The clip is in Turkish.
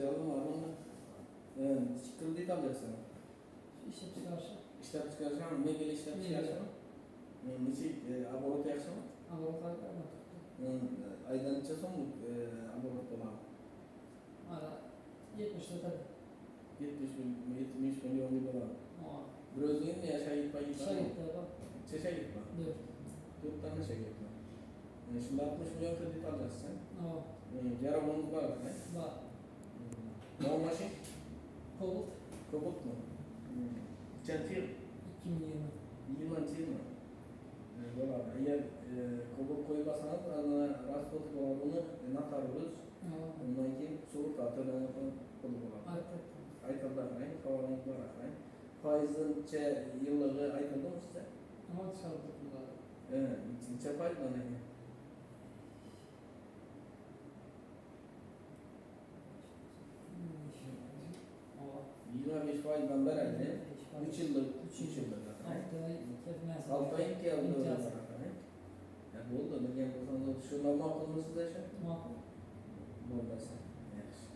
Canım var onu. Çıkıldı alacaksın. İşte çıkarsa. İşlep çıkarsan, mebel işlep çıkarsan. Nesi aborot yapsan? Aborot aydan. Aydan çıksan mı aborot olan? Ara 70 lira tabii. 70 milyon dolar. Bir özgün ya şahit payı var. Şahit de bak. Şahit var. 4 tane şahit var. Şimdi 60 milyon kredi alacaksın. Yaramanız var mı? Var. Ne maşin? Kobalt. Kobalt mı? Çentir. 2020. 20 mi? Dolar. Eğer kobalt koymasanız raspotu bunu natarız. Ondan keyin soğuk atırlarını koyup olur. Aytıldı akayın, kavarınız var akayın. Faizin yıllığı aytıldı mı size? Ama dışarıda bunlar. Evet, neçe faiz var ne? 25 faizden beri 3 yıllık 3 yıllık akayın. 6 ay 2 yıllık akayın. Ya bu oldu, ne yapıyorsanız şu normal kılmışsınız ya şu? Makul. Buradasın.